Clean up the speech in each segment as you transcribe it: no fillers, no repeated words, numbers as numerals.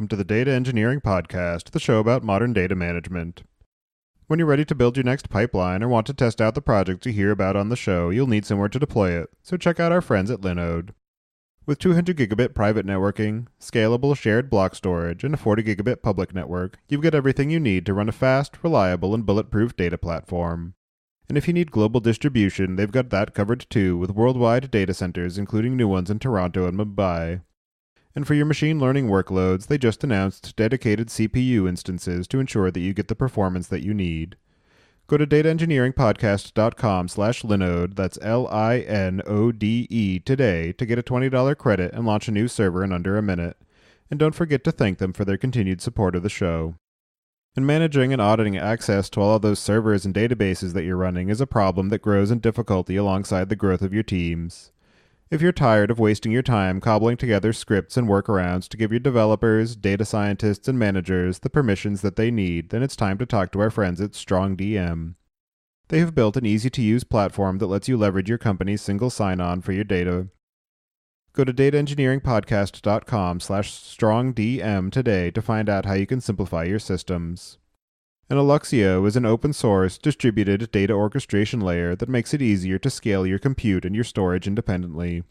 welcome to the Data Engineering Podcast, the show about modern data management. When you're ready to build your next pipeline or want to test out the project you hear about on the show, you'll need somewhere to deploy it, so check out our friends at Linode. With 200 gigabit private networking, scalable shared block storage, and a 40 gigabit public network, you've got everything you need to run a fast, reliable, and bulletproof data platform. And if you need global distribution, they've got that covered too, with worldwide data centers, including new ones in Toronto and Mumbai. And for your machine learning workloads, they just announced dedicated CPU instances to ensure that you get the performance that you need. Go to dataengineeringpodcast.com/Linode, that's Linode, today to get a $20 credit and launch a new server in under a minute. And don't forget to thank them for their continued support of the show. And managing and auditing access to all of those servers and databases that you're running is a problem that grows in difficulty alongside the growth of your teams. If you're tired of wasting your time cobbling together scripts and workarounds to give your developers, data scientists, and managers the permissions that they need, then it's time to talk to our friends at StrongDM. They have built an easy-to-use platform that lets you leverage your company's single sign-on for your data. Go to dataengineeringpodcast.com/StrongDM today to find out how you can simplify your systems. And Alluxio is an open-source, distributed data orchestration layer that makes it easier to scale your compute and your storage independently.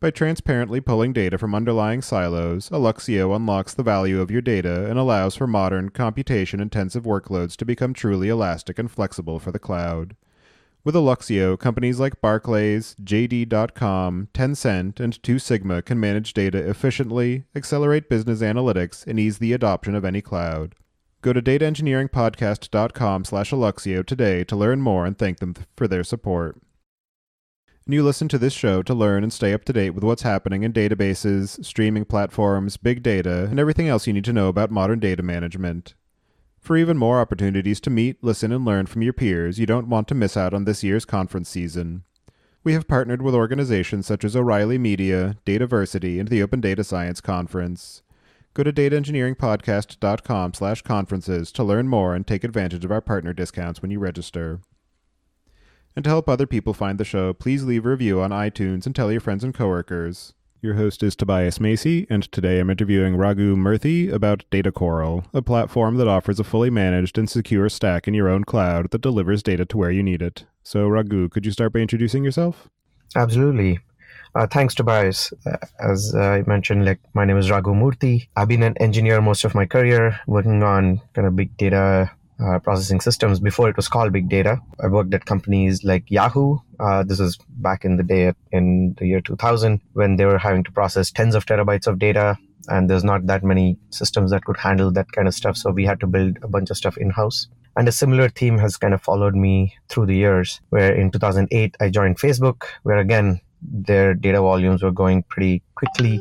By transparently pulling data from underlying silos, Alluxio unlocks the value of your data and allows for modern, computation-intensive workloads to become truly elastic and flexible for the cloud. With Alluxio, companies like Barclays, JD.com, Tencent, and 2 Sigma can manage data efficiently, accelerate business analytics, and ease the adoption of any cloud. Go to dataengineeringpodcast.com/Alluxio today to learn more and thank them for their support. And you listen to this show to learn and stay up to date with what's happening in databases, streaming platforms, big data, and everything else you need to know about modern data management. For even more opportunities to meet, listen, and learn from your peers, you don't want to miss out on this year's conference season. We have partnered with organizations such as O'Reilly Media, Dataversity, and the Open Data Science Conference. Go to dataengineeringpodcast.com/conferences to learn more and take advantage of our partner discounts when you register. And to help other people find the show, please leave a review on iTunes and tell your friends and coworkers. Your host is Tobias Macy, and today I'm interviewing Raghu Murthy about DataCoral, a platform that offers a fully managed and secure stack in your own cloud that delivers data to where you need it. So Raghu, could you start by introducing yourself? Absolutely. Thanks, Tobias. As I mentioned, my name is Raghu Murthy. I've been an engineer most of my career, working on kind of big data processing systems before it was called big data. I worked at companies like Yahoo. This was back in the day in the year 2000 when they were having to process tens of terabytes of data, and there's not that many systems that could handle that kind of stuff. So we had to build a bunch of stuff in-house. And a similar theme has kind of followed me through the years, where in 2008, I joined Facebook, where again, their data volumes were going pretty quickly.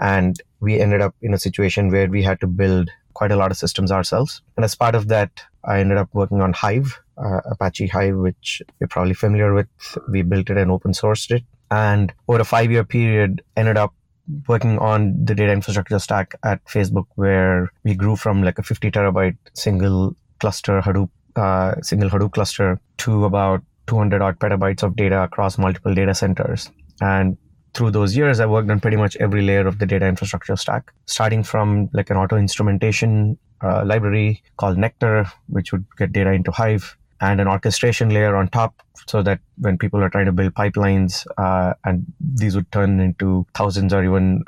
And we ended up in a situation where we had to build quite a lot of systems ourselves. And as part of that, I ended up working on Hive, Apache Hive, which you're probably familiar with. We built it and open sourced it. And over a 5-year period, ended up working on the data infrastructure stack at Facebook, where we grew from like a 50 terabyte single Hadoop cluster to about 200 odd petabytes of data across multiple data centers. And through those years, I worked on pretty much every layer of the data infrastructure stack, starting from like an auto instrumentation library called Nectar, which would get data into Hive, and an orchestration layer on top, so that when people are trying to build pipelines, and these would turn into thousands or even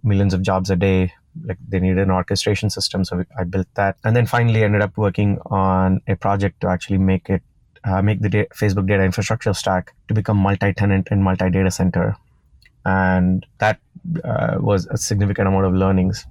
millions of jobs a day, like they needed an orchestration system. So I built that. And then finally ended up working on a project to actually make the Facebook data infrastructure stack to become multi-tenant and multi-data center. And that was a significant amount of learnings.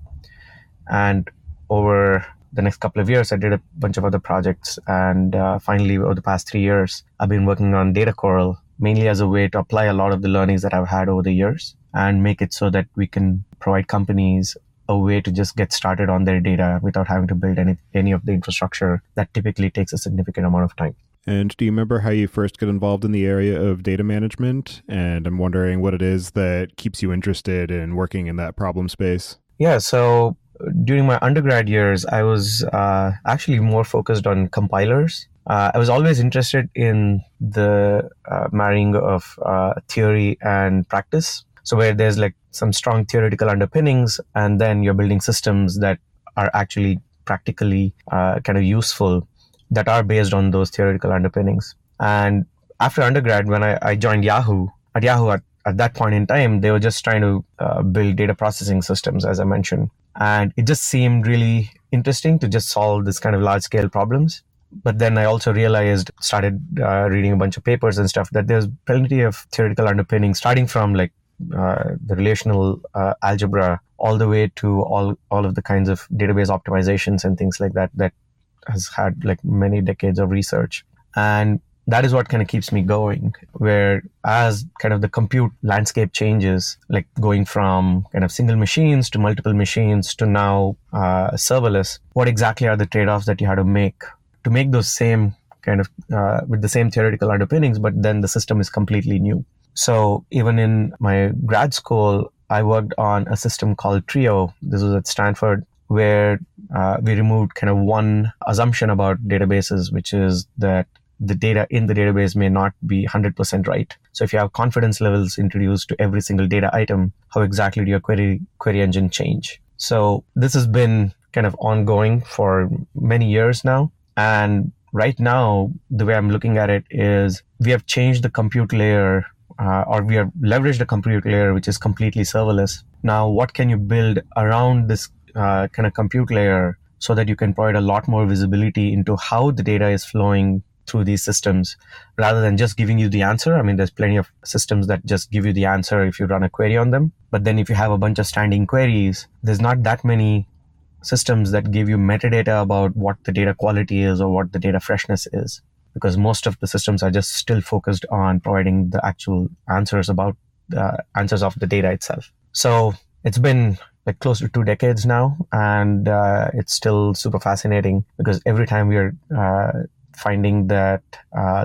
And over the next couple of years, I did a bunch of other projects. And finally, over the past 3 years, I've been working on DataCoral, mainly as a way to apply a lot of the learnings that I've had over the years and make it so that we can provide companies a way to just get started on their data without having to build any of the infrastructure that typically takes a significant amount of time. And do you remember how you first got involved in the area of data management? And I'm wondering what it is that keeps you interested in working in that problem space. Yeah, so during my undergrad years, I was actually more focused on compilers. I was always interested in the marrying of theory and practice. So where there's like some strong theoretical underpinnings, and then you're building systems that are actually practically kind of useful, that are based on those theoretical underpinnings. And after undergrad, when I joined Yahoo, at that point in time, they were just trying to build data processing systems, as I mentioned. And it just seemed really interesting to just solve this kind of large scale problems. But then I also started reading a bunch of papers and stuff, that there's plenty of theoretical underpinnings, starting from like the relational algebra all the way to all of the kinds of database optimizations and things like that has had like many decades of research. And that is what kind of keeps me going, where as kind of the compute landscape changes, like going from kind of single machines to multiple machines to now serverless, what exactly are the trade-offs that you have to make those same kind of with the same theoretical underpinnings, but then the system is completely new. So even in my grad school, I worked on a system called Trio. This was at Stanford, where we removed kind of one assumption about databases, which is that the data in the database may not be 100% right. So if you have confidence levels introduced to every single data item, how exactly do your query engine change? So this has been kind of ongoing for many years now. And right now, the way I'm looking at it is we have changed the compute layer, or we have leveraged the compute layer, which is completely serverless. Now, what can you build around this kind of compute layer so that you can provide a lot more visibility into how the data is flowing through these systems, rather than just giving you the answer? I mean, there's plenty of systems that just give you the answer if you run a query on them. But then if you have a bunch of standing queries, there's not that many systems that give you metadata about what the data quality is or what the data freshness is, because most of the systems are just still focused on providing the actual answers about the answers of the data itself. So it's been like close to 2 decades now, and it's still super fascinating, because every time we are finding that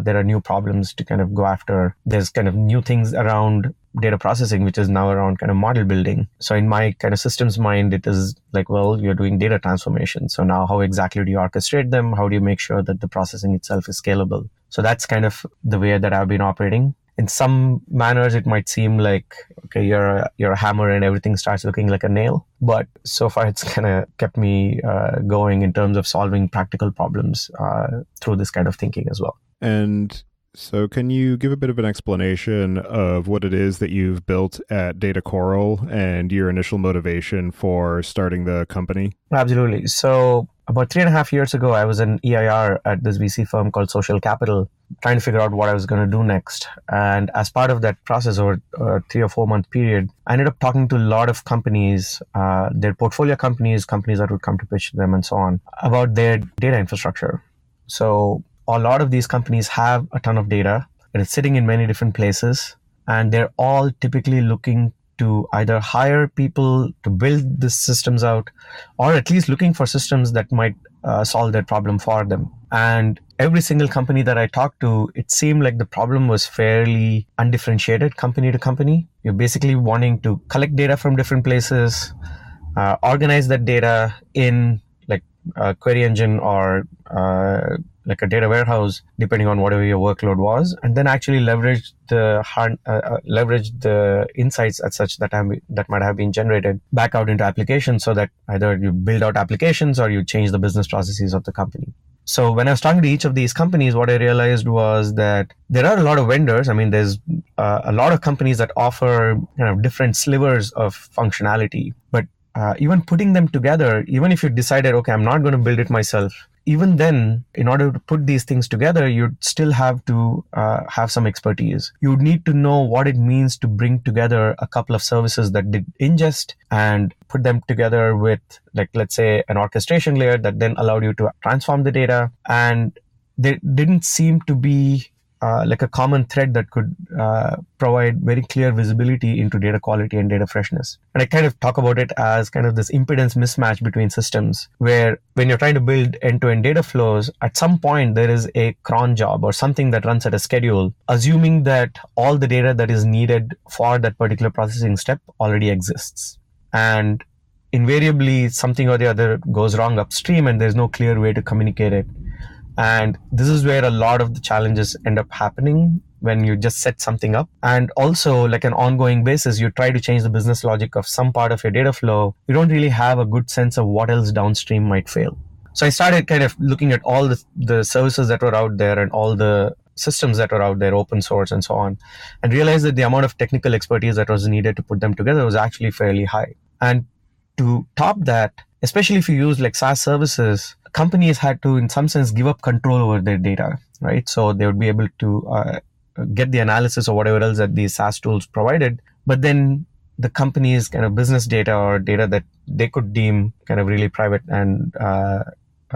there are new problems to kind of go after. There's kind of new things around data processing, which is now around kind of model building. So in my kind of systems mind, it is like, well, you're doing data transformation. So now how exactly do you orchestrate them? How do you make sure that the processing itself is scalable? So that's kind of the way that I've been operating. In some manners, it might seem like, okay, you're a hammer and everything starts looking like a nail. But so far, it's kind of kept me going in terms of solving practical problems through this kind of thinking as well. And so can you give a bit of an explanation of what it is that you've built at DataCoral and your initial motivation for starting the company? Absolutely. So about 3.5 years ago, I was an EIR at this VC firm called Social Capital, trying to figure out what I was going to do next. And as part of that process, over a 3 or 4 month period, I ended up talking to a lot of companies, their portfolio companies that would come to pitch them and so on, about their data infrastructure. So a lot of these companies have a ton of data. It's sitting in many different places, and they're all typically looking to either hire people to build the systems out, or at least looking for systems that might solve their problem for them. And every single company that I talked to, it seemed like the problem was fairly undifferentiated company to company. You're basically wanting to collect data from different places, organize that data in like a query engine or like a data warehouse, depending on whatever your workload was, and then actually leverage the insights as such that might have been generated back out into applications, so that either you build out applications or you change the business processes of the company. So when I was talking to each of these companies, what I realized was that there are a lot of vendors. I mean, there's a lot of companies that offer kind of different slivers of functionality, but even putting them together, even if you decided, okay, I'm not going to build it myself, even then, in order to put these things together, you'd still have to have some expertise. You would need to know what it means to bring together a couple of services that did ingest and put them together with, like, let's say, an orchestration layer that then allowed you to transform the data. And there didn't seem to be like a common thread that could provide very clear visibility into data quality and data freshness. And I kind of talk about it as kind of this impedance mismatch between systems, where when you're trying to build end-to-end data flows, at some point there is a cron job or something that runs at a schedule, assuming that all the data that is needed for that particular processing step already exists. And invariably, something or the other goes wrong upstream, and there's no clear way to communicate it. And this is where a lot of the challenges end up happening when you just set something up. And also, like an ongoing basis, you try to change the business logic of some part of your data flow. You don't really have a good sense of what else downstream might fail. So I started kind of looking at all the services that were out there and all the systems that were out there, open source and so on, and realized that the amount of technical expertise that was needed to put them together was actually fairly high. And to top that, especially if you use like SaaS services, companies had to, in some sense, give up control over their data, right? So they would be able to get the analysis or whatever else that these SaaS tools provided, but then the company's kind of business data or data that they could deem kind of really private and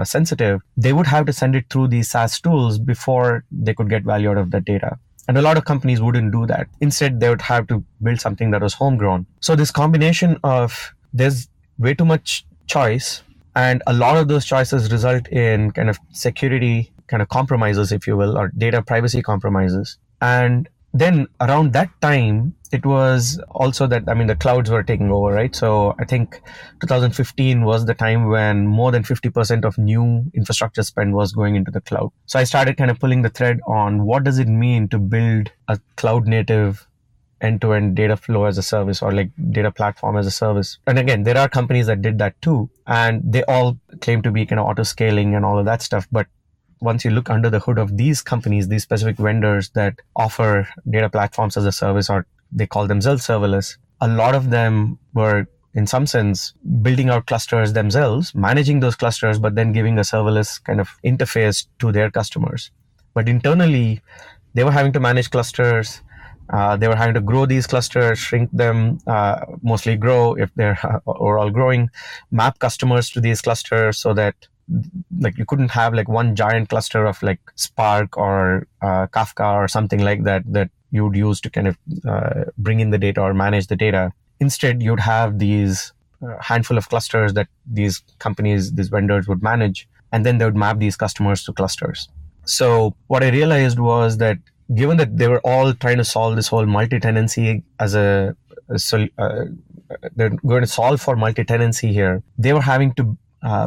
sensitive, they would have to send it through these SaaS tools before they could get value out of that data. And a lot of companies wouldn't do that. Instead, they would have to build something that was homegrown. So this combination of there's way too much choice, and a lot of those choices result in kind of security kind of compromises, if you will, or data privacy compromises. And then around that time, it was also that, the clouds were taking over, right? So I think 2015 was the time when more than 50% of new infrastructure spend was going into the cloud. So I started kind of pulling the thread on what does it mean to build a cloud native end-to-end data flow as a service, or like data platform as a service. And again, there are companies that did that too, and they all claim to be kind of auto-scaling and all of that stuff. But once you look under the hood of these companies, these specific vendors that offer data platforms as a service, or they call themselves serverless, a lot of them were, in some sense, building out clusters themselves, managing those clusters, but then giving a serverless kind of interface to their customers. But internally, they were having to manage clusters. They were having to grow these clusters, shrink them, mostly grow if they're overall growing, map customers to these clusters so that like you couldn't have like one giant cluster of like Spark or Kafka or something like that you would use to kind of bring in the data or manage the data. Instead, you'd have these handful of clusters that these companies, these vendors would manage, and then they would map these customers to clusters. So what I realized was that given that they were all trying to solve this whole multi-tenancy they're going to solve for multi-tenancy here, they were having to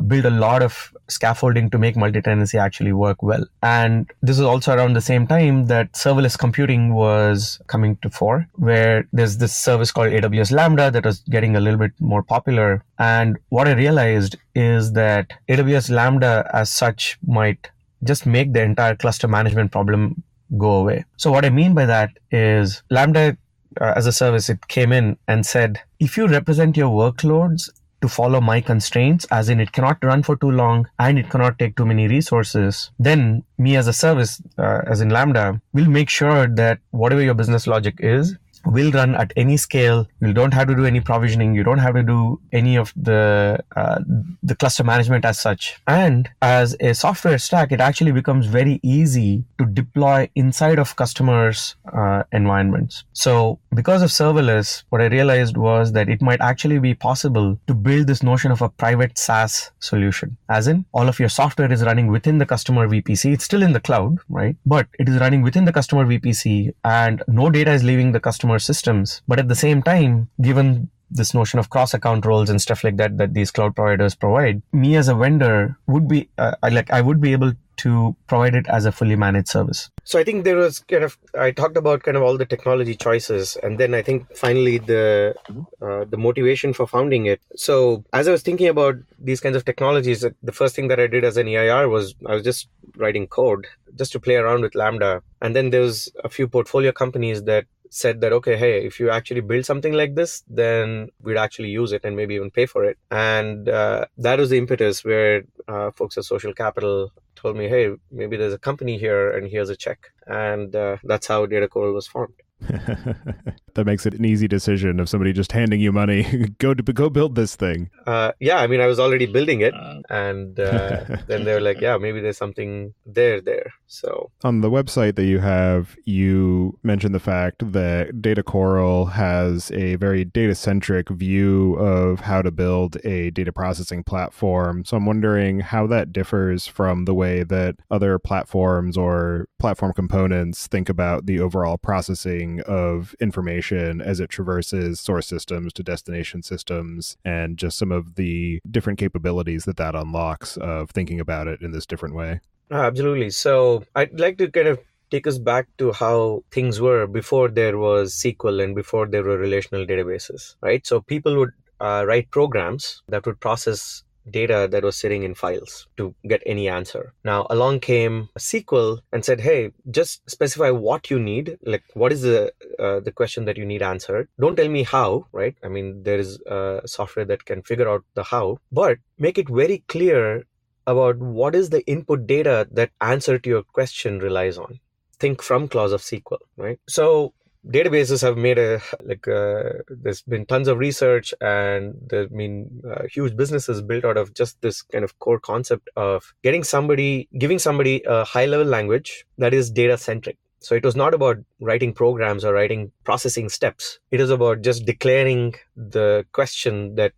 build a lot of scaffolding to make multi-tenancy actually work well. And this is also around the same time that serverless computing was coming to fore, where there's this service called AWS Lambda that was getting a little bit more popular. And what I realized is that AWS Lambda as such might just make the entire cluster management problem go away. So what I mean by that is Lambda as a service, it came in and said, if you represent your workloads to follow my constraints, as in it cannot run for too long and it cannot take too many resources, then me as a service, as in Lambda, will make sure that whatever your business logic is, will run at any scale. You don't have to do any provisioning. You don't have to do any of the cluster management as such. And as a software stack, it actually becomes very easy to deploy inside of customers' environments. So because of serverless, what I realized was that it might actually be possible to build this notion of a private SaaS solution. As in, all of your software is running within the customer VPC. It's still in the cloud, right? But it is running within the customer VPC, and no data is leaving the customer systems. But at the same time, given this notion of cross-account roles and stuff like that these cloud providers provide, me as a vendor would be I would be able to provide it as a fully managed service. So I think there was I talked about kind of all the technology choices, and then I think finally the motivation for founding it. So as I was thinking about these kinds of technologies, the first thing that I did as an EIR was I was just writing code just to play around with Lambda. And then there was a few portfolio companies that said that, okay, hey, if you actually build something like this, then we'd actually use it and maybe even pay for it. And that was the impetus where folks at Social Capital told me, hey, maybe there's a company here and here's a check. And that's how DataCoral was formed. That makes it an easy decision of somebody just handing you money. Go build this thing. Yeah, I mean, I was already building it, and then they were like, yeah, maybe there's something there. So on the website that you have, you mentioned the fact that DataCoral has a very data-centric view of how to build a data processing platform. So I'm wondering how that differs from the way that other platforms or platform components think about the overall processing of information as it traverses source systems to destination systems, and just some of the different capabilities that unlocks of thinking about it in this different way. Absolutely. So I'd like to kind of take us back to how things were before there was SQL and before there were relational databases, right? So people would write programs that would process data that was sitting in files to get any answer. Now, along came SQL and said, hey, just specify what you need. Like, what is the question that you need answered? Don't tell me how, right? I mean, there is software that can figure out the how, but make it very clear about what is the input data that answer to your question relies on. Think from clause of SQL, right? So databases have made there's been tons of research, and there's been huge businesses built out of just this kind of core concept of giving somebody a high level language that is data centric. So it was not about writing programs or writing processing steps. It is about just declaring the question that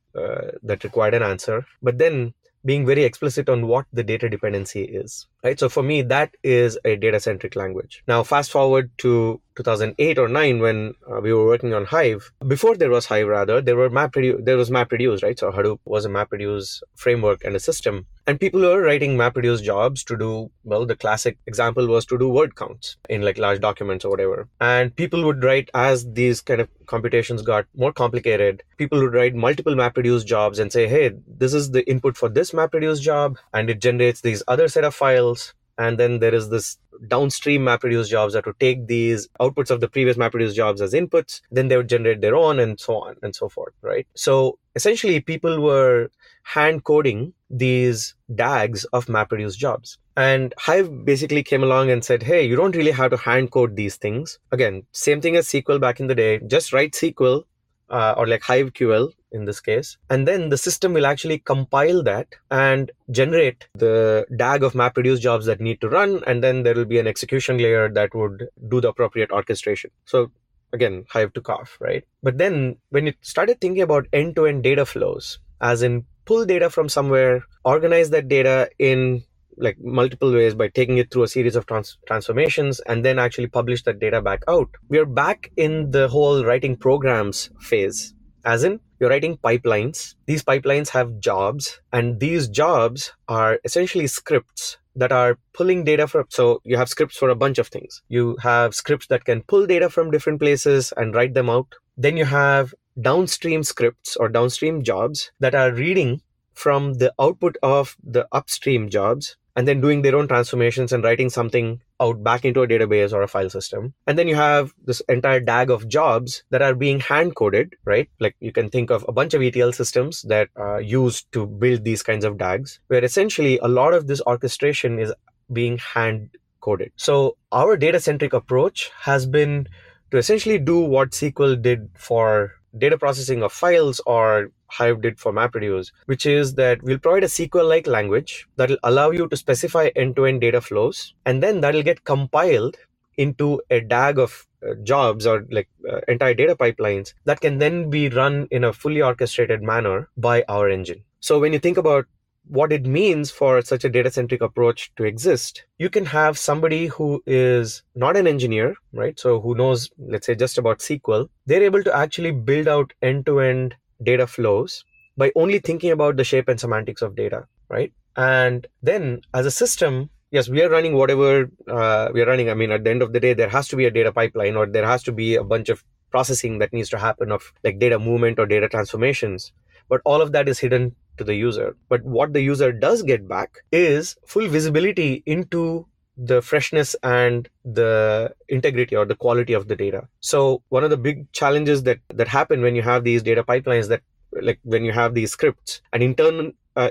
required an answer, but then being very explicit on what the data dependency is, right? So for me, that is a data-centric language. Now, fast forward to 2008 or 9 when we were working on Hive. Before there was Hive, rather, there was MapReduce, right? So Hadoop was a MapReduce framework and a system. And people were writing MapReduce jobs to do, well, the classic example was to do word counts in like large documents or whatever. And people would write, as these kind of computations got more complicated, people would write multiple MapReduce jobs and say, hey, this is the input for this MapReduce job, and it generates these other set of files. And then there is this downstream MapReduce jobs that would take these outputs of the previous MapReduce jobs as inputs. Then they would generate their own, and so on and so forth, right? So essentially, people were hand coding these DAGs of MapReduce jobs. And Hive basically came along and said, hey, you don't really have to hand code these things. Again, same thing as SQL back in the day. Just write SQL or like HiveQL in this case. And then the system will actually compile that and generate the DAG of MapReduce jobs that need to run. And then there will be an execution layer that would do the appropriate orchestration. So again, Hive took off, right? But then when you started thinking about end-to-end data flows, as in pull data from somewhere, organize that data in like multiple ways by taking it through a series of transformations, and then actually publish that data back out. We are back in the whole writing programs phase, as in you're writing pipelines. These pipelines have jobs, and these jobs are essentially scripts that are pulling data from. So you have scripts for a bunch of things. You have scripts that can pull data from different places and write them out. Then you have downstream scripts or downstream jobs that are reading from the output of the upstream jobs and then doing their own transformations and writing something out back into a database or a file system. And then you have this entire DAG of jobs that are being hand-coded, right? Like you can think of a bunch of ETL systems that are used to build these kinds of DAGs, where essentially a lot of this orchestration is being hand-coded. So our data-centric approach has been to essentially do what SQL did for data processing of files or Hive did for MapReduce, which is that we'll provide a SQL-like language that will allow you to specify end-to-end data flows, and then that will get compiled into a DAG of jobs or like entire data pipelines that can then be run in a fully orchestrated manner by our engine. So when you think about what it means for such a data-centric approach to exist, you can have somebody who is not an engineer, right? So who knows, let's say, just about SQL. They're able to actually build out end-to-end data flows by only thinking about the shape and semantics of data, right? And then as a system, yes, we are running whatever we are running. I mean, at the end of the day, there has to be a data pipeline, or there has to be a bunch of processing that needs to happen of like data movement or data transformations. But all of that is hidden to the user. But what the user does get back is full visibility into the freshness and the integrity or the quality of the data. So one of the big challenges that happen when you have these data pipelines, that like when you have these scripts, and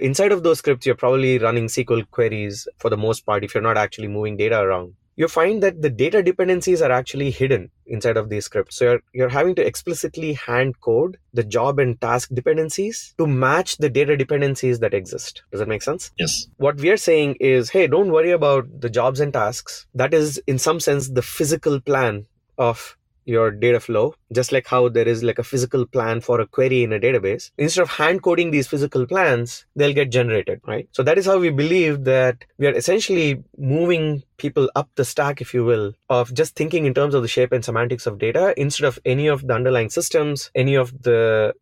inside of those scripts, you're probably running SQL queries for the most part if you're not actually moving data around. You find that the data dependencies are actually hidden inside of these scripts. So you're having to explicitly hand code the job and task dependencies to match the data dependencies that exist. Does that make sense? Yes. What we are saying is, hey, don't worry about the jobs and tasks. That is, in some sense, the physical plan of your data flow. just like how there is like a physical plan for a query in a database, instead of hand coding these physical plans, they'll get generated, right? So that is how we believe that we are essentially moving people up the stack, if you will, of just thinking in terms of the shape and semantics of data instead of any of the underlying systems, any of the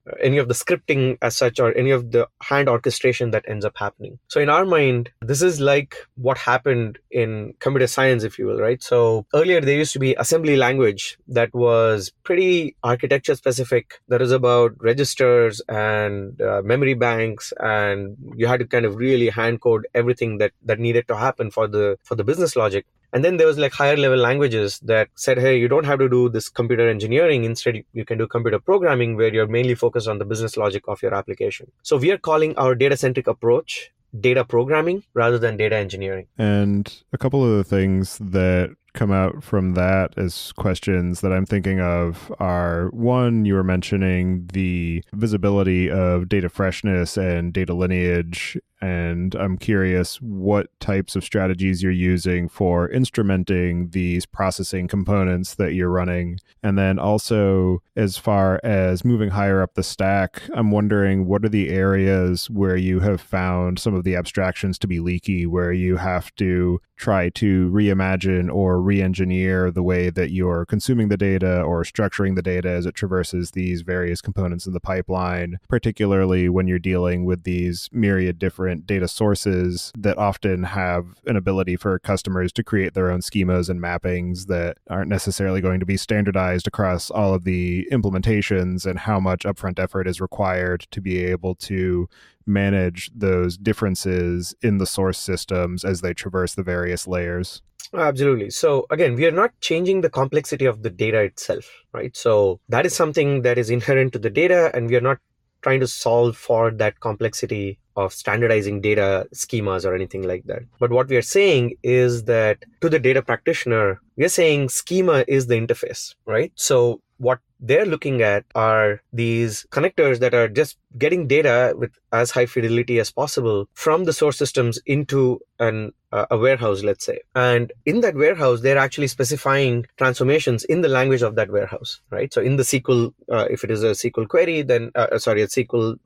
scripting as such, or any of the hand orchestration that ends up happening. So in our mind, this is like what happened in computer science, if you will, right? So earlier there used to be assembly language that was pretty architecture specific. That is about registers and memory banks, and you had to kind of really hand code everything that needed to happen for the business logic. And then there was like higher level languages that said, hey, you don't have to do this computer engineering. Instead, you can do computer programming, where you're mainly focused on the business logic of your application. So we are calling our data-centric approach data programming rather than data engineering. And a couple of the things that come out from that as questions that I'm thinking of are, one, you were mentioning the visibility of data freshness and data lineage. And I'm curious what types of strategies you're using for instrumenting these processing components that you're running. And then also, as far as moving higher up the stack, I'm wondering what are the areas where you have found some of the abstractions to be leaky, where you have to try to reimagine or re-engineer the way that you're consuming the data or structuring the data as it traverses these various components in the pipeline, particularly when you're dealing with these myriad different data sources that often have an ability for customers to create their own schemas and mappings that aren't necessarily going to be standardized across all of the implementations, and how much upfront effort is required to be able to manage those differences in the source systems as they traverse the various layers. Absolutely. So again, we are not changing the complexity of the data itself, right? So that is something that is inherent to the data, and we are not trying to solve for that complexity of standardizing data schemas or anything like that. But what we are saying is that to the data practitioner, we are saying schema is the interface, right? So what they're looking at are these connectors that are just getting data with as high fidelity as possible from the source systems into a warehouse, let's say. And in that warehouse, they're actually specifying transformations in the language of that warehouse, right? So in the SQL, if it is a SQL query, then, a SQL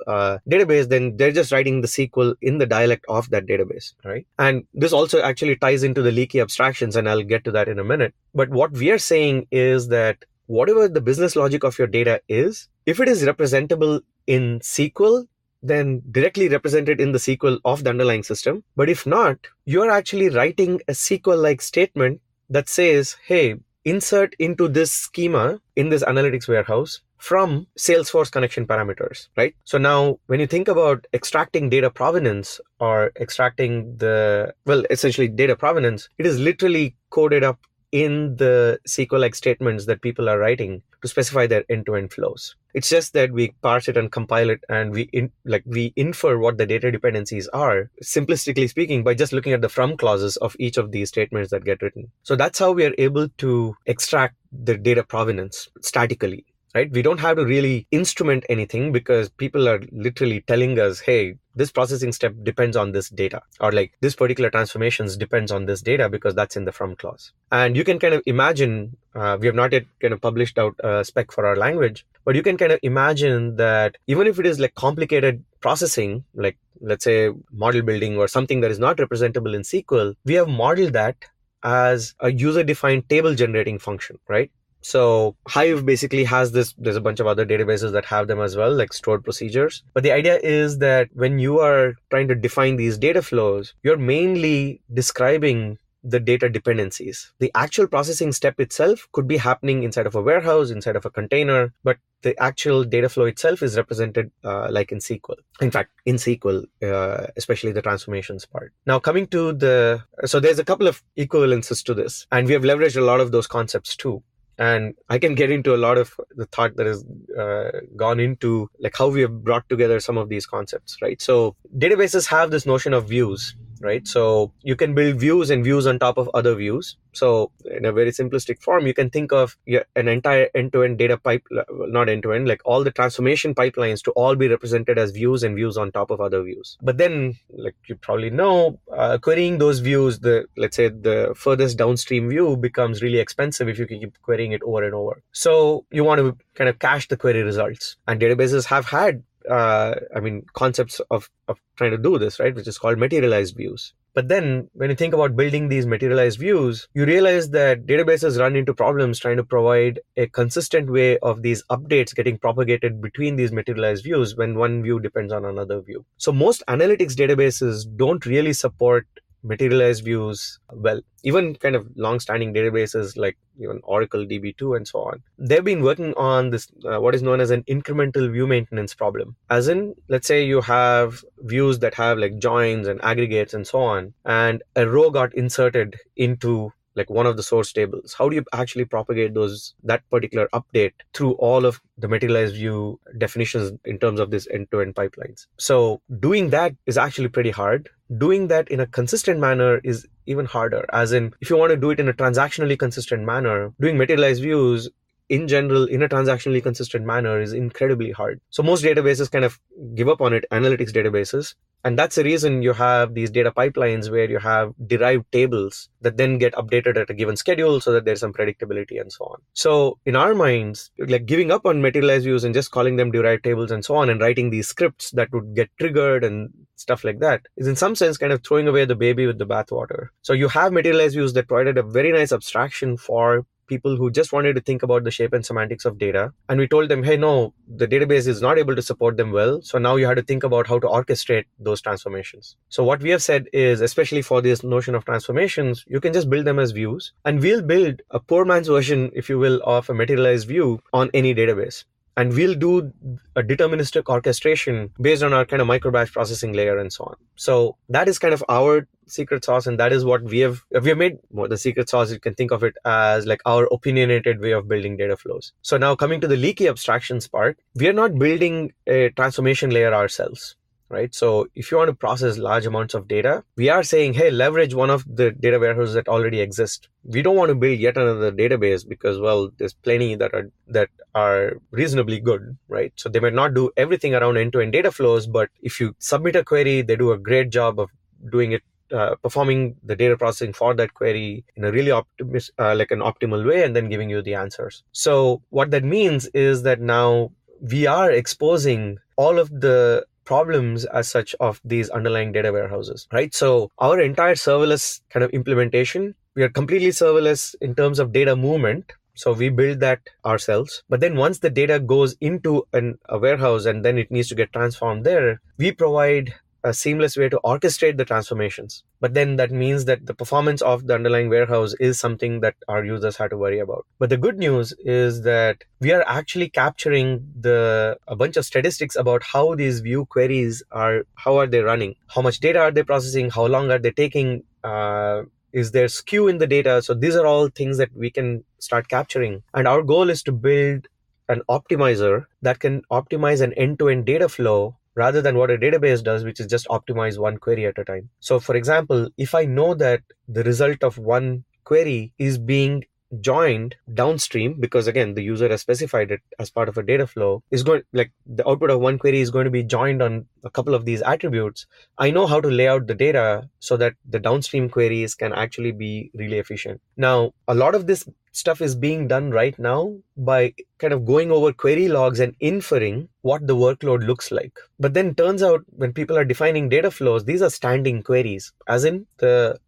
database, then they're just writing the SQL in the dialect of that database, right? And this also actually ties into the leaky abstractions, and I'll get to that in a minute. But what we are saying is that whatever the business logic of your data is, if it is representable in SQL, then directly represented in the SQL of the underlying system. But if not, you're actually writing a SQL-like statement that says, hey, insert into this schema in this analytics warehouse from Salesforce connection parameters, right? So now when you think about extracting data provenance or extracting essentially data provenance, it is literally coded up in the SQL-like statements that people are writing to specify their end-to-end flows. It's just that we parse it and compile it, and we infer what the data dependencies are, simplistically speaking, by just looking at the from clauses of each of these statements that get written. So that's how we are able to extract the data provenance statically, right? We don't have to really instrument anything, because people are literally telling us, hey, this processing step depends on this data, or like this particular transformations depends on this data, because that's in the from clause. And you can kind of imagine, we have not yet kind of published out a spec for our language, but you can kind of imagine that even if it is like complicated processing, like let's say model building or something that is not representable in SQL, we have modeled that as a user-defined table generating function, right? So Hive basically has this, there's a bunch of other databases that have them as well, like stored procedures. But the idea is that when you are trying to define these data flows, you're mainly describing the data dependencies. The actual processing step itself could be happening inside of a warehouse, inside of a container, but the actual data flow itself is represented like in SQL. In fact, in SQL, especially the transformations part. Now coming to so there's a couple of equivalences to this, and we have leveraged a lot of those concepts too. And I can get into a lot of the thought that has gone into like how we have brought together some of these concepts, right? So databases have this notion of views. right? So you can build views and views on top of other views. So in a very simplistic form, you can think of an entire end-to-end data pipe, not end-to-end, like all the transformation pipelines to all be represented as views and views on top of other views. But then, like you probably know, querying those views, let's say the furthest downstream view becomes really expensive if you keep querying it over and over. So you want to kind of cache the query results. And databases have had concepts of trying to do this, right? Which is called materialized views. But then when you think about building these materialized views, you realize that databases run into problems trying to provide a consistent way of these updates getting propagated between these materialized views when one view depends on another view. So most analytics databases don't really support materialized views well. Even kind of long-standing databases like even Oracle DB2 and so on, they've been working on this what is known as an incremental view maintenance problem. As in, let's say you have views that have like joins and aggregates and so on, and a row got inserted into like one of the source tables. How do you actually propagate that particular update through all of the materialized view definitions in terms of this end-to-end pipelines? So doing that is actually pretty hard. Doing that in a consistent manner is even harder. As in, if you want to do it in a transactionally consistent manner, doing materialized views in general in a transactionally consistent manner is incredibly hard. So most databases kind of give up on it, analytics databases. And that's the reason you have these data pipelines where you have derived tables that then get updated at a given schedule so that there's some predictability and so on. So in our minds, like giving up on materialized views and just calling them derived tables and so on and writing these scripts that would get triggered and stuff like that is in some sense kind of throwing away the baby with the bathwater. So you have materialized views that provided a very nice abstraction for people who just wanted to think about the shape and semantics of data. And we told them, hey, no, the database is not able to support them well. So now you have to think about how to orchestrate those transformations. So what we have said is, especially for this notion of transformations, you can just build them as views. And we'll build a poor man's version, if you will, of a materialized view on any database. And we'll do a deterministic orchestration based on our kind of microbatch processing layer and so on. So that is kind of our secret sauce, and that is what we have made more the secret sauce. You can think of it as like our opinionated way of building data flows. So now coming to the leaky abstractions part, we are not building a transformation layer ourselves. Right. So if you want to process large amounts of data, we are saying, hey, leverage one of the data warehouses that already exist. We don't want to build yet another database because, well, there's plenty that are reasonably good, right? So they might not do everything around end-to-end data flows, but if you submit a query, they do a great job of doing it, performing the data processing for that query in a really optimal way, and then giving you the answers. So what that means is that now we are exposing all of the problems as such of these underlying data warehouses, right? So our entire serverless kind of implementation, we are completely serverless in terms of data movement. So we build that ourselves. But then once the data goes into a warehouse and then it needs to get transformed there, we provide a seamless way to orchestrate the transformations. But then that means that the performance of the underlying warehouse is something that our users have to worry about. But the good news is that we are actually capturing a bunch of statistics about how these view queries how are they running? How much data are they processing? How long are they taking? Is there skew in the data? So these are all things that we can start capturing. And our goal is to build an optimizer that can optimize an end-to-end data flow rather than what a database does, which is just optimize one query at a time. So for example, if I know that the result of one query is being joined downstream, because again, the user has specified it as part of a data flow, the output of one query is going to be joined on a couple of these attributes. I know how to lay out the data so that the downstream queries can actually be really efficient. Now, a lot of this stuff is being done right now by kind of going over query logs and inferring what the workload looks like. But then turns out when people are defining data flows, these are standing queries, as in the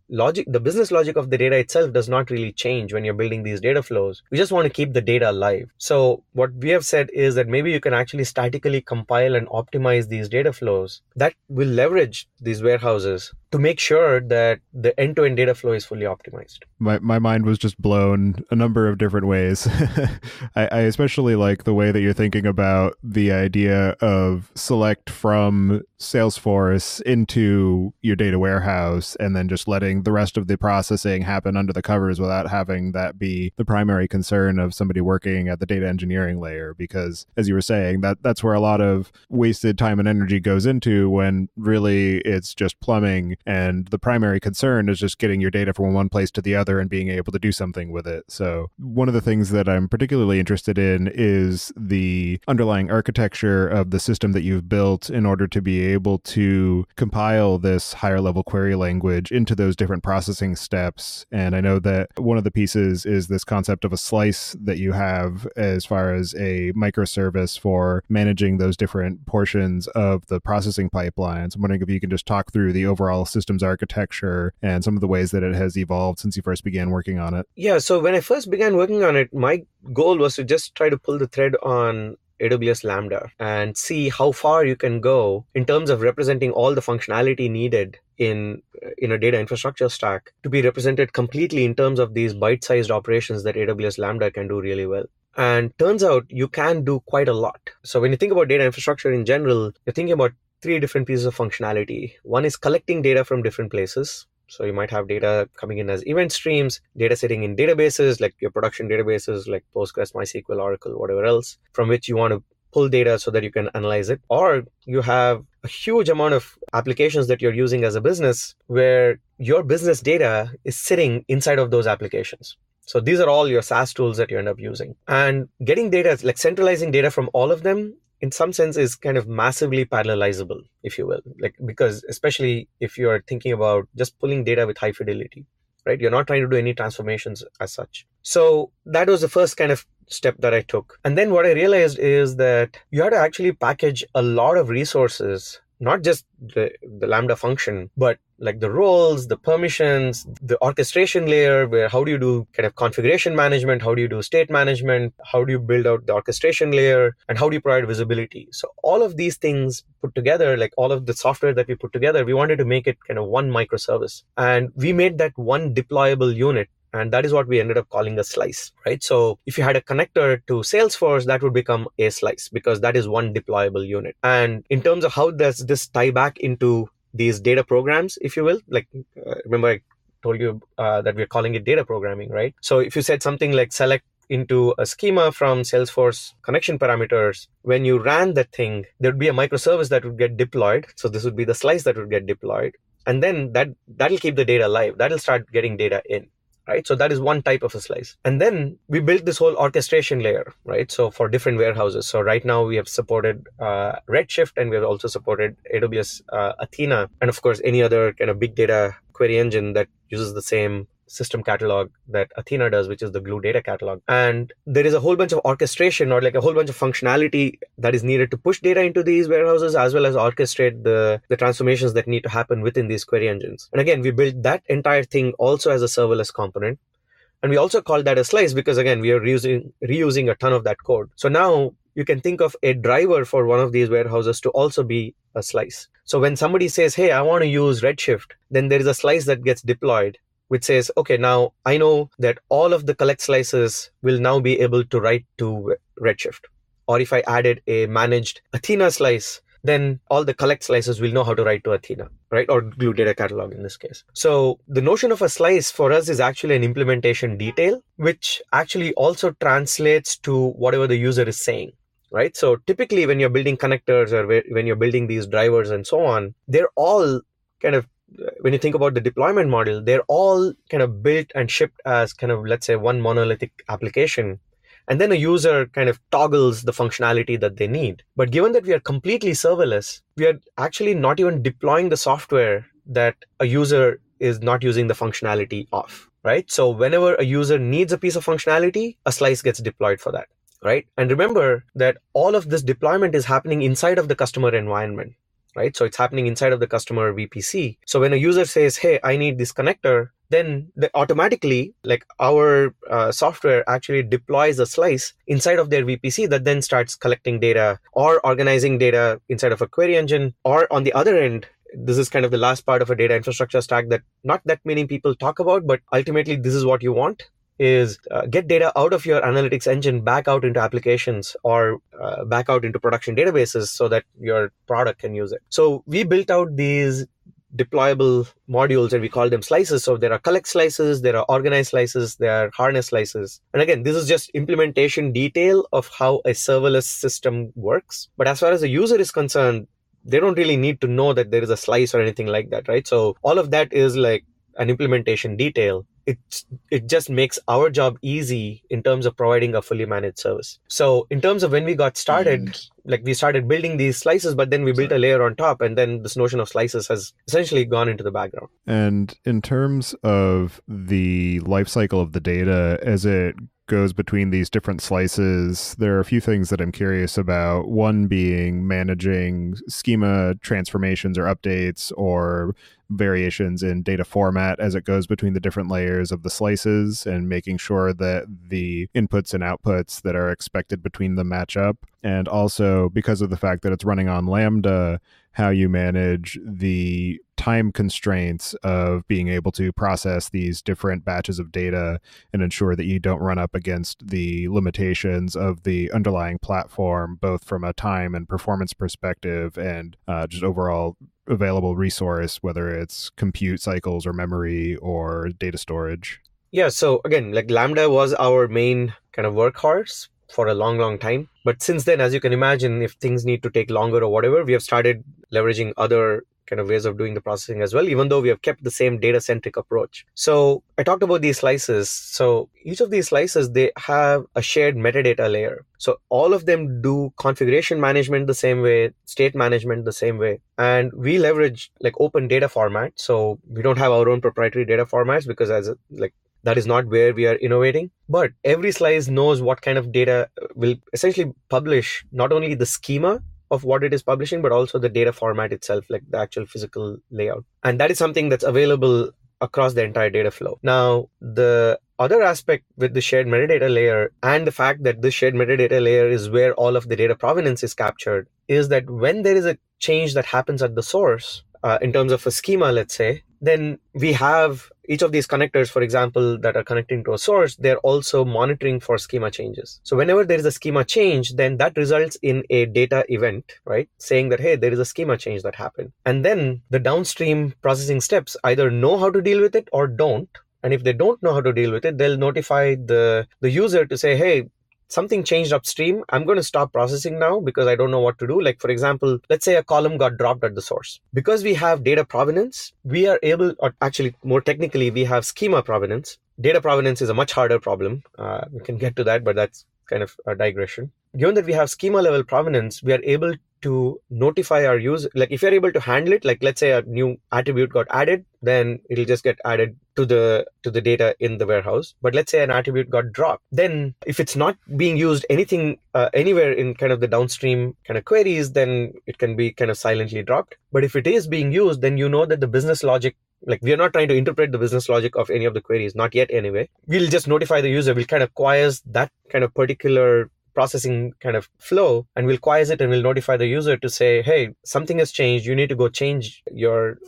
business logic of the data itself does not really change when you're building these data flows. We just want to keep the data alive. So what we have said is that maybe you can actually statically compile and optimize these data flows that will leverage these warehouses to make sure that the end-to-end data flow is fully optimized. My mind was just blown a number of different ways. I especially like the way that you're thinking about the idea of select from Salesforce into your data warehouse and then just letting the rest of the processing happen under the covers without having that be the primary concern of somebody working at the data engineering layer. Because as you were saying, that's where a lot of wasted time and energy goes into when really it's just plumbing And the primary concern is just getting your data from one place to the other and being able to do something with it. So one of the things that I'm particularly interested in is the underlying architecture of the system that you've built in order to be able to compile this higher level query language into those different processing steps. And I know that one of the pieces is this concept of a slice that you have as far as a microservice for managing those different portions of the processing pipelines. I'm wondering if you can just talk through the overall systems architecture and some of the ways that it has evolved since you first began working on it. Yeah, so when I first began working on it, my goal was to just try to pull the thread on AWS Lambda and see how far you can go in terms of representing all the functionality needed in a data infrastructure stack to be represented completely in terms of these bite-sized operations that AWS Lambda can do really well. And turns out you can do quite a lot. So when you think about data infrastructure in general, you're thinking about three different pieces of functionality. One is collecting data from different places. So you might have data coming in as event streams, data sitting in databases, like your production databases, like Postgres, MySQL, Oracle, whatever else, from which you want to pull data so that you can analyze it. Or you have a huge amount of applications that you're using as a business where your business data is sitting inside of those applications. So these are all your SaaS tools that you end up using. And getting data, like centralizing data from all of them, in some sense is kind of massively parallelizable, if you will, like, because especially if you're thinking about just pulling data with high fidelity, right? You're not trying to do any transformations as such. So that was the first kind of step that I took. And then what I realized is that you have to actually package a lot of resources, not just the Lambda function, but like the roles, the permissions, the orchestration layer, where how do you do kind of configuration management? How do you do state management? How do you build out the orchestration layer? And how do you provide visibility? So all of these things put together, like all of the software that we put together, we wanted to make it kind of one microservice. And we made that one deployable unit. And that is what we ended up calling a slice, right? So if you had a connector to Salesforce, that would become a slice because that is one deployable unit. And in terms of how does this tie back into these data programs, if you will, like remember I told you that we're calling it data programming, right? So if you said something like select into a schema from Salesforce connection parameters, when you ran that thing, there would be a microservice that would get deployed. So this would be the slice that would get deployed. And then that'll keep the data live. That'll start getting data in. Right? So that is one type of a slice. And then we built this whole orchestration layer, right? So for different warehouses. So right now we have supported Redshift, and we have also supported AWS Athena, and of course any other kind of big data query engine that uses the same system catalog that Athena does, which is the Glue data catalog. And there is a whole bunch of orchestration or like a whole bunch of functionality that is needed to push data into these warehouses, as well as orchestrate the transformations that need to happen within these query engines. And again, we built that entire thing also as a serverless component. And we also called that a slice because, again, we are reusing a ton of that code. So now you can think of a driver for one of these warehouses to also be a slice. So when somebody says, hey, I want to use Redshift, then there is a slice that gets deployed which says, okay, now I know that all of the collect slices will now be able to write to Redshift. Or if I added a managed Athena slice, then all the collect slices will know how to write to Athena, right? Or Glue data catalog in this case. So the notion of a slice for us is actually an implementation detail, which actually also translates to whatever the user is saying, right? So typically when you're building connectors or when you're building these drivers and so on, they're all kind of, when you think about the deployment model, they're all kind of built and shipped as kind of, let's say, one monolithic application. And then a user kind of toggles the functionality that they need. But given that we are completely serverless, we are actually not even deploying the software that a user is not using the functionality of, right? So whenever a user needs a piece of functionality, a slice gets deployed for that, right? And remember that all of this deployment is happening inside of the customer environment, right? So it's happening inside of the customer VPC. So when a user says, hey, I need this connector, then automatically, like our software actually deploys a slice inside of their VPC that then starts collecting data or organizing data inside of a query engine. Or on the other end, this is kind of the last part of a data infrastructure stack that not that many people talk about, but ultimately this is what you want, is get data out of your analytics engine back out into applications or back out into production databases so that your product can use it. So we built out these deployable modules and we call them slices. So there are collect slices, there are organized slices, there are harness slices. And again, this is just implementation detail of how a serverless system works. But as far as the user is concerned, they don't really need to know that there is a slice or anything like that, right? So all of that is like an implementation detail. It just makes our job easy in terms of providing a fully managed service. So in terms of when we got started, like we started building these slices, but then we built a layer on top, and then this notion of slices has essentially gone into the background. And in terms of the life cycle of the data as it goes between these different slices, there are a few things that I'm curious about. One being managing schema transformations or updates or variations in data format as it goes between the different layers of the slices, and making sure that the inputs and outputs that are expected between them match up. And also, because of the fact that it's running on Lambda, how you manage the time constraints of being able to process these different batches of data and ensure that you don't run up against the limitations of the underlying platform, both from a time and performance perspective and just overall available resource, whether it's compute cycles or memory or data storage. Yeah, so again, like Lambda was our main kind of workhorse for a long time. But since then, as you can imagine, if things need to take longer or whatever, we have started leveraging other kind of ways of doing the processing as well, even though we have kept the same data-centric approach. So I talked about these slices. So each of these slices, they have a shared metadata layer. So all of them do configuration management the same way, state management the same way. And we leverage like open data format. So we don't have our own proprietary data formats because that is not where we are innovating. But every slice knows what kind of data will essentially publish not only the schema of what it is publishing, but also the data format itself, like the actual physical layout. And that is something that's available across the entire data flow. Now, the other aspect with the shared metadata layer and the fact that the shared metadata layer is where all of the data provenance is captured is that when there is a change that happens at the source, in terms of a schema, let's say, then we have each of these connectors, for example, that are connecting to a source, they're also monitoring for schema changes. So whenever there is a schema change, then that results in a data event, right? Saying that, hey, there is a schema change that happened. And then the downstream processing steps either know how to deal with it or don't. And if they don't know how to deal with it, they'll notify the user to say, hey, something changed upstream. I'm going to stop processing now because I don't know what to do. Like, for example, let's say a column got dropped at the source. Because we have data provenance, we are able, or actually more technically, we have schema provenance. Data provenance is a much harder problem. We can get to that, but that's kind of a digression. Given that we have schema level provenance, we are able to notify our user, like if you're able to handle it, like let's say a new attribute got added, then it'll just get added to the data in the warehouse. But let's say an attribute got dropped, then if it's not being used anywhere in kind of the downstream kind of queries, then it can be kind of silently dropped. But if it is being used, then you know that the business logic, like we are not trying to interpret the business logic of any of the queries, not yet anyway. We'll just notify the user. We'll kind of quiesce that kind of particular processing kind of flow, and we'll quiesce it and we'll notify the user to say, hey, something has changed. You need to go change your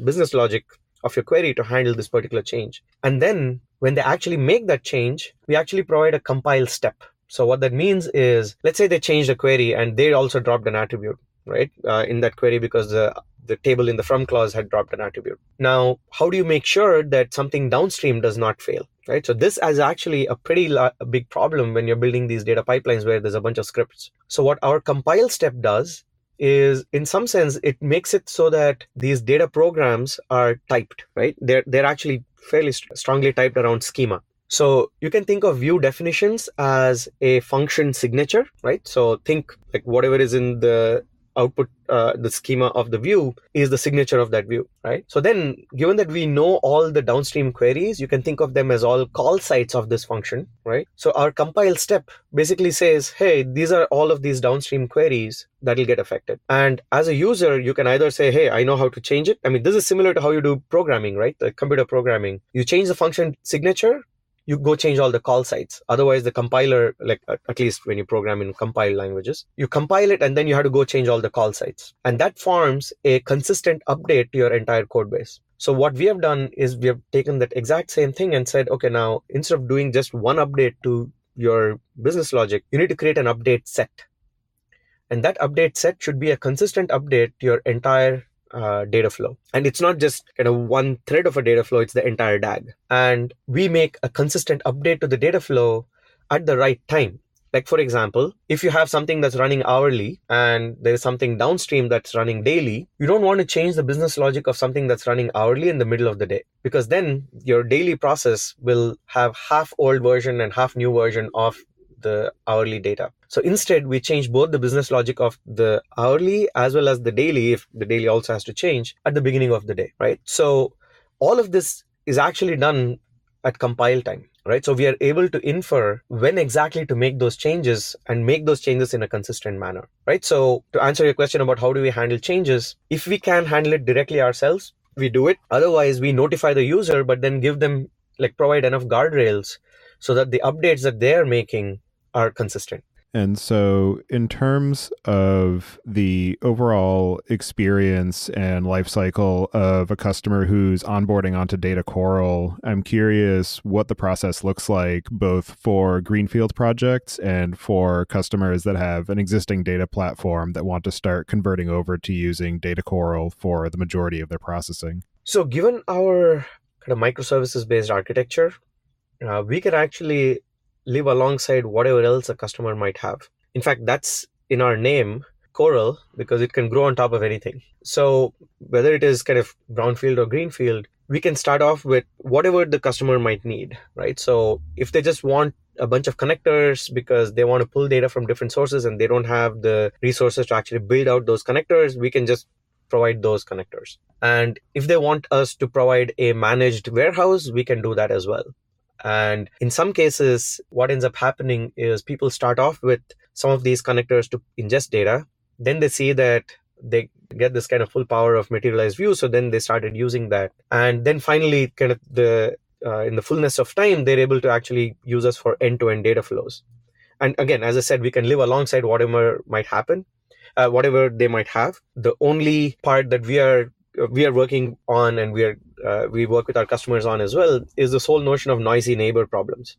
business logic of your query to handle this particular change. And then when they actually make that change, we actually provide a compile step. So what that means is, let's say they changed a query and they also dropped an attribute, right, in that query because the table in the from clause had dropped an attribute. Now, how do you make sure that something downstream does not fail? Right. So this is actually a pretty big problem when you're building these data pipelines where there's a bunch of scripts. So what our compile step does is, in some sense, it makes it so that these data programs are typed, right? They're actually fairly strongly typed around schema. So you can think of view definitions as a function signature, right? So think like whatever is in the output, the schema of the view is the signature of that view, right? So then, given that we know all the downstream queries, you can think of them as all call sites of this function, right? So our compile step basically says, hey, these are all of these downstream queries that will get affected. And as a user, you can either say, hey, I know how to change it. I mean, this is similar to how you do programming, right? The computer programming. You change the function signature, you go change all the call sites. Otherwise, the compiler, like at least when you program in compiled languages, you compile it and then you have to go change all the call sites. And that forms a consistent update to your entire code base. So what we have done is we have taken that exact same thing and said, okay, now instead of doing just one update to your business logic, you need to create an update set. And that update set should be a consistent update to your entire data flow. And it's not just kind of one thread of a data flow, it's the entire DAG. And we make a consistent update to the data flow at the right time. Like, for example, if you have something that's running hourly and there is something downstream that's running daily, you don't want to change the business logic of something that's running hourly in the middle of the day, because then your daily process will have half old version and half new version of the hourly data. So instead, we change both the business logic of the hourly as well as the daily, if the daily also has to change at the beginning of the day, right? So all of this is actually done at compile time, right? So we are able to infer when exactly to make those changes and make those changes in a consistent manner, right? So to answer your question about how do we handle changes, if we can handle it directly ourselves, we do it. Otherwise, we notify the user, but then give them, provide enough guardrails so that the updates that they're making are consistent. And so, in terms of the overall experience and life cycle of a customer who's onboarding onto DataCoral, I'm curious what the process looks like, both for greenfield projects and for customers that have an existing data platform that want to start converting over to using DataCoral for the majority of their processing. So, given our kind of microservices-based architecture, we can actually live alongside whatever else a customer might have. In fact, that's in our name, Coral, because it can grow on top of anything. So whether it is kind of brownfield or greenfield, we can start off with whatever the customer might need, right? So if they just want a bunch of connectors because they want to pull data from different sources and they don't have the resources to actually build out those connectors, we can just provide those connectors. And if they want us to provide a managed warehouse, we can do that as well. And in some cases, what ends up happening is people start off with some of these connectors to ingest data. Then they see that they get this kind of full power of materialized view. So then they started using that. And then finally, kind of in the fullness of time, they're able to actually use us for end-to-end data flows. And again, as I said, we can live alongside whatever might happen, whatever they might have. The only part that we are working on and we work with our customers on as well is this whole notion of noisy neighbor problems,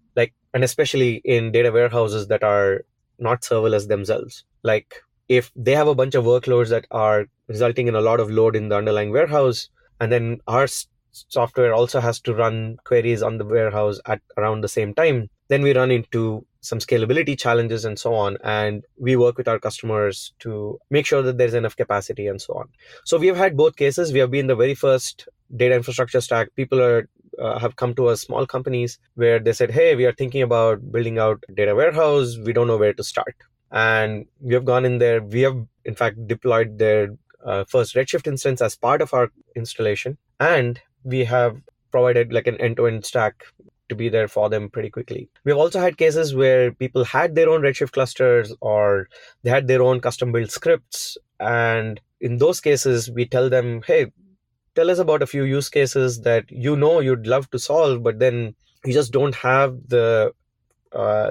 and especially in data warehouses that are not serverless themselves. Like if they have a bunch of workloads that are resulting in a lot of load in the underlying warehouse, and then our software also has to run queries on the warehouse at around the same time, then we run into some scalability challenges and so on. And we work with our customers to make sure that there's enough capacity and so on. So we have had both cases. We have been the very first data infrastructure stack. People have come to us, small companies, where they said, hey, we are thinking about building out a data warehouse. We don't know where to start. And we have gone in there. We have, in fact, deployed their first Redshift instance as part of our installation. And we have provided like an end-to-end stack to be there for them pretty quickly. We've also had cases where people had their own Redshift clusters or they had their own custom-built scripts. And in those cases, we tell them, hey, tell us about a few use cases that you'd love to solve, but then you just don't have the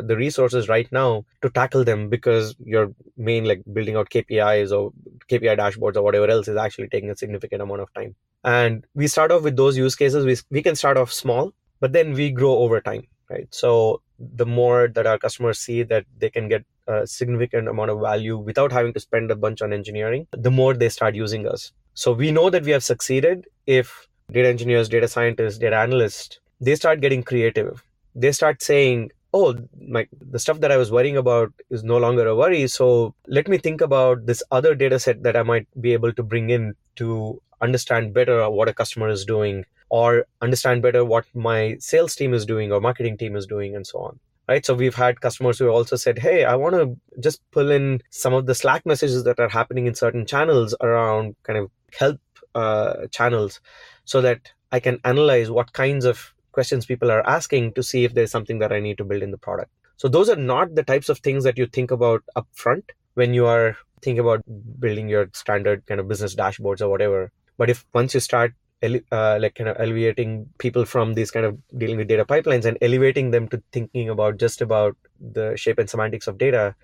resources right now to tackle them because your main building out KPIs or KPI dashboards or whatever else is actually taking a significant amount of time. And we start off with those use cases. We can start off small, but then we grow over time, right? So the more that our customers see that they can get a significant amount of value without having to spend a bunch on engineering, the more they start using us. So we know that we have succeeded if data engineers, data scientists, data analysts, they start getting creative. They start saying, oh, the stuff that I was worrying about is no longer a worry. So let me think about this other data set that I might be able to bring in to understand better what a customer is doing, or understand better what my sales team is doing or marketing team is doing, and so on. Right. So we've had customers who also said, hey, I want to just pull in some of the Slack messages that are happening in certain channels around kind of help channels so that I can analyze what kinds of questions people are asking to see if there's something that I need to build in the product. So those are not the types of things that you think about upfront when you are thinking about building your standard kind of business dashboards or whatever. But if once you start kind of alleviating people from these kind of dealing with data pipelines and elevating them to thinking about just about the shape and semantics of data,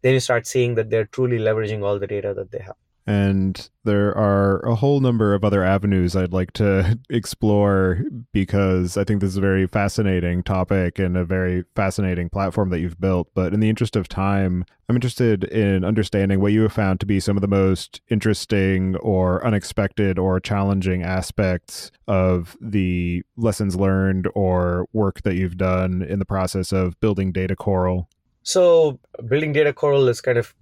then you start seeing that they're truly leveraging all the data that they have. And there are a whole number of other avenues I'd like to explore because I think this is a very fascinating topic and a very fascinating platform that you've built. But in the interest of time, I'm interested in understanding what you have found to be some of the most interesting or unexpected or challenging aspects of the lessons learned or work that you've done in the process of building DataCoral. So building DataCoral is kind of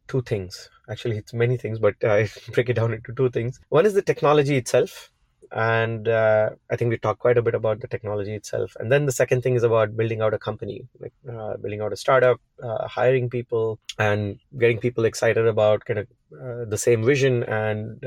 two things. Actually, it's many things, but I break it down into two things. One is the technology itself. And I think we talked quite a bit about the technology itself. And then the second thing is about building out a company, like building out a startup, hiring people, and getting people excited about kind of the same vision, and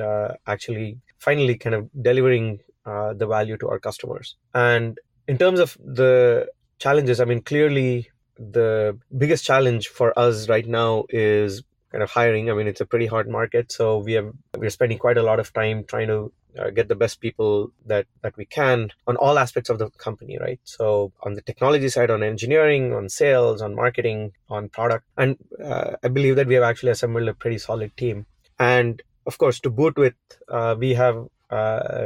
actually finally kind of delivering the value to our customers. And in terms of the challenges, I mean, clearly the biggest challenge for us right now is kind of hiring. I mean, it's a pretty hard market, so we're spending quite a lot of time trying to get the best people that we can on all aspects of the company, right? So on the technology side, on engineering, on sales, on marketing, on product, and I believe that we have actually assembled a pretty solid team. And of course, to boot with, we have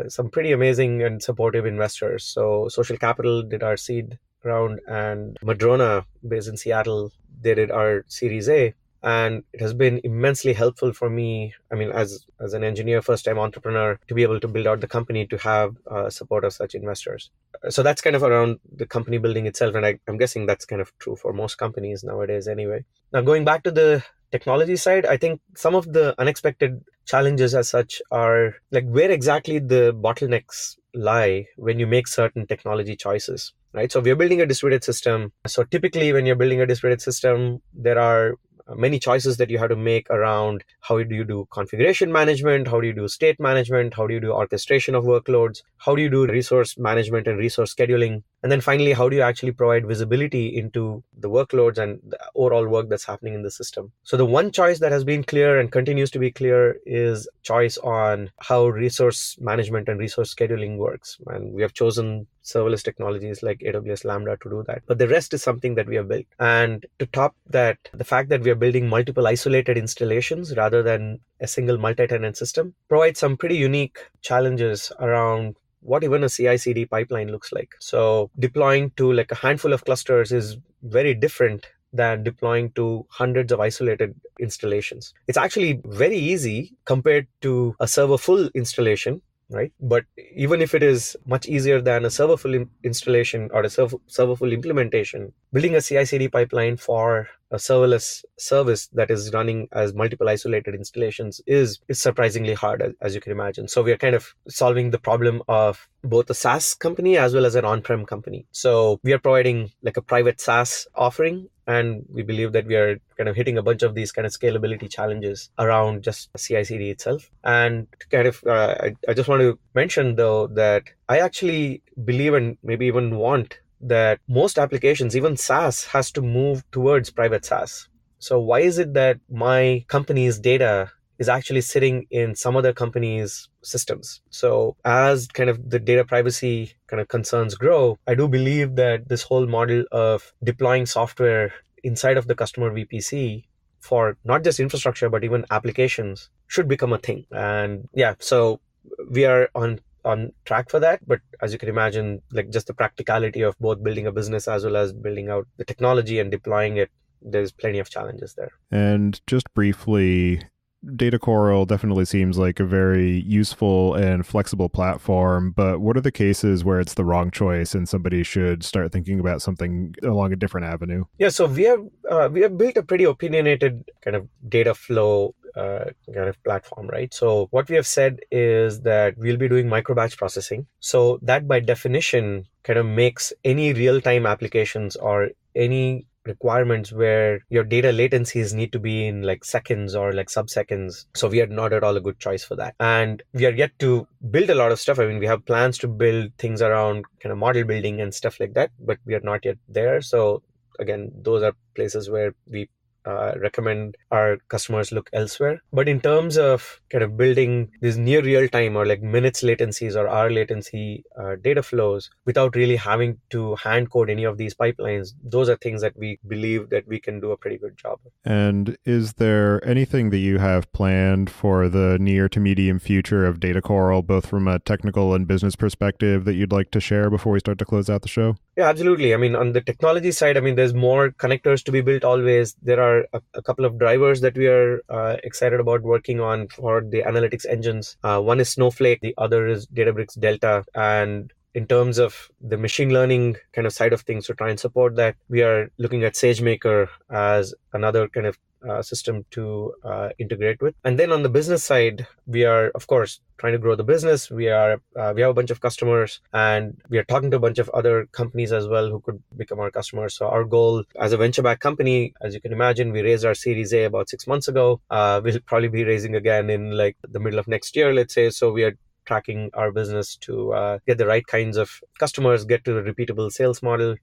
some pretty amazing and supportive investors. So Social Capital did our seed round, and Madrona, based in Seattle, they did our Series A. And it has been immensely helpful for me, I mean, as an engineer, first-time entrepreneur, to be able to build out the company, to have support of such investors. So that's kind of around the company building itself. And I'm guessing that's kind of true for most companies nowadays anyway. Now, going back to the technology side, I think some of the unexpected challenges as such are like where exactly the bottlenecks lie when you make certain technology choices, right? So we're building a distributed system. So typically when you're building a distributed system, there are many choices that you have to make around how do you do configuration management, how do you do state management, how do you do orchestration of workloads, how do you do resource management and resource scheduling, and then finally, how do you actually provide visibility into the workloads and the overall work that's happening in the system. So the one choice that has been clear and continues to be clear is choice on how resource management and resource scheduling works. And we have chosen serverless technologies like AWS Lambda to do that. But the rest is something that we have built. And to top that, the fact that we are building multiple isolated installations rather than a single multi-tenant system provides some pretty unique challenges around what even a CI/CD pipeline looks like. So deploying to like a handful of clusters is very different than deploying to hundreds of isolated installations. It's actually very easy compared to a server full installation, right? But even if it is much easier than a server full installation or a server full implementation, building a CI/CD pipeline for a serverless service that is running as multiple isolated installations is surprisingly hard, as you can imagine. So we are kind of solving the problem of both a SaaS company as well as an on-prem company. So we are providing like a private SaaS offering, and we believe that we are kind of hitting a bunch of these kind of scalability challenges around just CI/CD itself. And kind of, I just want to mention though that I actually believe and maybe even want that most applications, even SaaS, has to move towards private SaaS. So why is it that my company's data is actually sitting in some other company's systems? So as kind of the data privacy kind of concerns grow, I do believe that this whole model of deploying software inside of the customer VPC for not just infrastructure, but even applications should become a thing. And yeah, so we are on track for that. But as you can imagine, like just the practicality of both building a business as well as building out the technology and deploying it, there's plenty of challenges there. And just briefly, DataCoral definitely seems like a very useful and flexible platform, but what are the cases where it's the wrong choice and somebody should start thinking about something along a different avenue? Yeah, so we have built a pretty opinionated kind of data flow kind of platform, right? So what we have said is that we'll be doing micro batch processing. So that by definition kind of makes any real-time applications or any requirements where your data latencies need to be in like seconds or like sub-seconds. So we are not at all a good choice for that. And we are yet to build a lot of stuff. I mean, we have plans to build things around kind of model building and stuff like that, but we are not yet there. So again, those are places where we recommend our customers look elsewhere. But in terms of kind of building these near real time or like minutes latencies or hour latency data flows without really having to hand code any of these pipelines, those are things that we believe that we can do a pretty good job of. And is there anything that you have planned for the near to medium future of DataCoral, both from a technical and business perspective, that you'd like to share before we start to close out the show? Yeah, absolutely. I mean, on the technology side, I mean, there's more connectors to be built always. There are a couple of drivers that we are excited about working on for the analytics engines. One is Snowflake, the other is Databricks Delta. And in terms of the machine learning kind of side of things to try and support that, we are looking at SageMaker as another kind of system to integrate with. And then on the business side, we are, of course, trying to grow the business. We have a bunch of customers, and we are talking to a bunch of other companies as well who could become our customers. So our goal as a venture-backed company, as you can imagine, we raised our Series A about 6 months ago. We'll probably be raising again in like the middle of next year, let's say. So we are tracking our business to get the right kinds of customers, get to a repeatable sales model,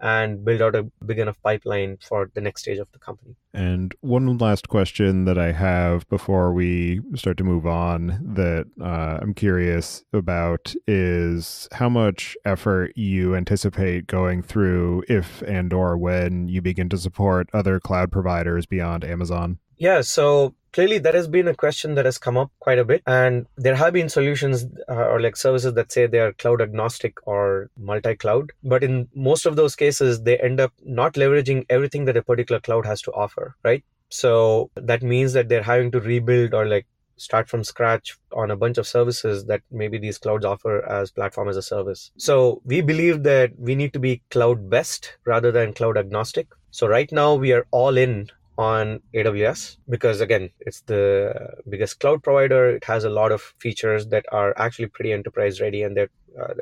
and build out a big enough pipeline for the next stage of the company. And one last question that I have before we start to move on that I'm curious about is how much effort you anticipate going through if and or when you begin to support other cloud providers beyond Amazon? Yeah, so clearly that has been a question that has come up quite a bit. And there have been solutions or like services that say they are cloud agnostic or multi-cloud. But in most of those cases, they end up not leveraging everything that a particular cloud has to offer, right? So that means that they're having to rebuild or like start from scratch on a bunch of services that maybe these clouds offer as platform as a service. So we believe that we need to be cloud best rather than cloud agnostic. So right now we are all in on AWS because, again, it's the biggest cloud provider. It has a lot of features that are actually pretty enterprise ready, and they're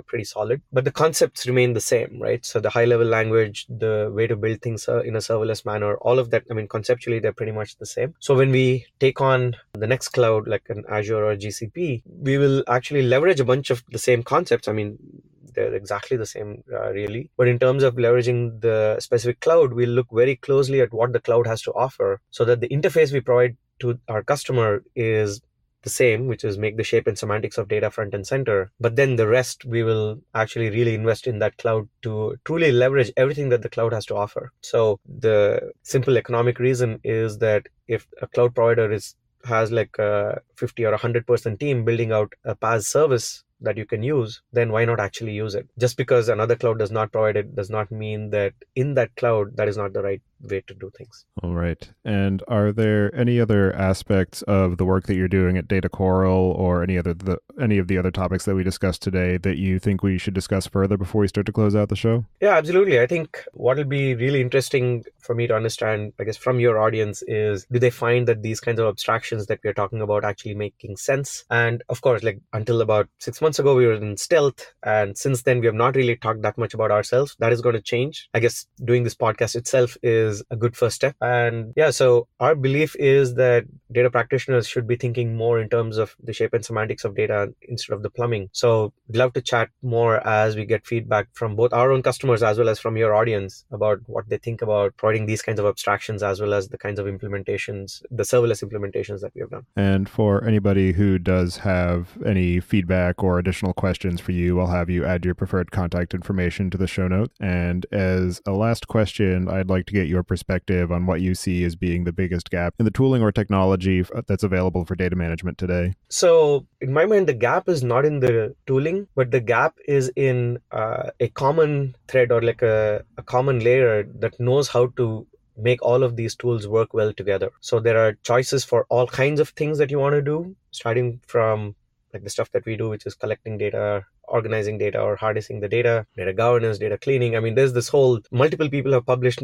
pretty solid. But the concepts remain the same, right? So the high level language, the way to build things in a serverless manner, all of that, I mean, conceptually, they're pretty much the same. So when we take on the next cloud, like an Azure or GCP, we will actually leverage a bunch of the same concepts. I mean, they're exactly the same, really. But in terms of leveraging the specific cloud, we'll look very closely at what the cloud has to offer so that the interface we provide to our customer is the same, which is make the shape and semantics of data front and center. But then the rest, we will actually really invest in that cloud to truly leverage everything that the cloud has to offer. So the simple economic reason is that if a cloud provider has like a 50 or 100% team building out a PaaS service that you can use, then why not actually use it? Just because another cloud does not provide it does not mean that in that cloud, that is not the right way to do things. All right. And are there any other aspects of the work that you're doing at DataCoral or any of the other topics that we discussed today that you think we should discuss further before we start to close out the show? Yeah, absolutely. I think what will be really interesting for me to understand, I guess, from your audience is, do they find that these kinds of abstractions that we're talking about actually making sense? And of course, like until about 6 months ago, we were in stealth. And since then, we have not really talked that much about ourselves. That is going to change. I guess doing this podcast itself is a good first step. And yeah, so our belief is that data practitioners should be thinking more in terms of the shape and semantics of data instead of the plumbing. So we'd love to chat more as we get feedback from both our own customers as well as from your audience about what they think about providing these kinds of abstractions as well as the kinds of implementations, the serverless implementations that we have done. And for anybody who does have any feedback or additional questions for you, I'll have you add your preferred contact information to the show notes. And as a last question, I'd like to get your perspective on what you see as being the biggest gap in the tooling or technology that's available for data management today. So in my mind, the gap is not in the tooling, but the gap is in a common thread or like a common layer that knows how to make all of these tools work well together. So there are choices for all kinds of things that you want to do, starting from like the stuff that we do, which is collecting data, organizing data, or harnessing the data governance, data cleaning. I mean, there's this whole, multiple people have published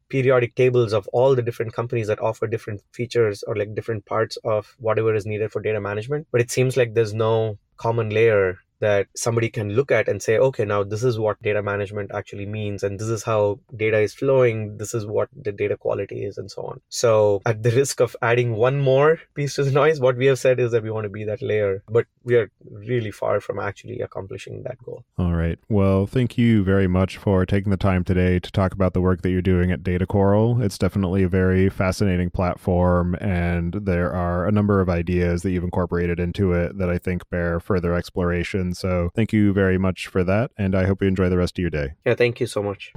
periodic tables of all the different companies that offer different features or like different parts of whatever is needed for data management. But it seems like there's no common layer that somebody can look at and say, okay, now this is what data management actually means, and this is how data is flowing, this is what the data quality is, and so on. So at the risk of adding one more piece to the noise, what we have said is that we want to be that layer, but we are really far from actually accomplishing that goal. All right. Well, thank you very much for taking the time today to talk about the work that you're doing at DataCoral. It's definitely a very fascinating platform, and there are a number of ideas that you've incorporated into it that I think bear further exploration. So thank you very much for that, and I hope you enjoy the rest of your day. Yeah, thank you so much.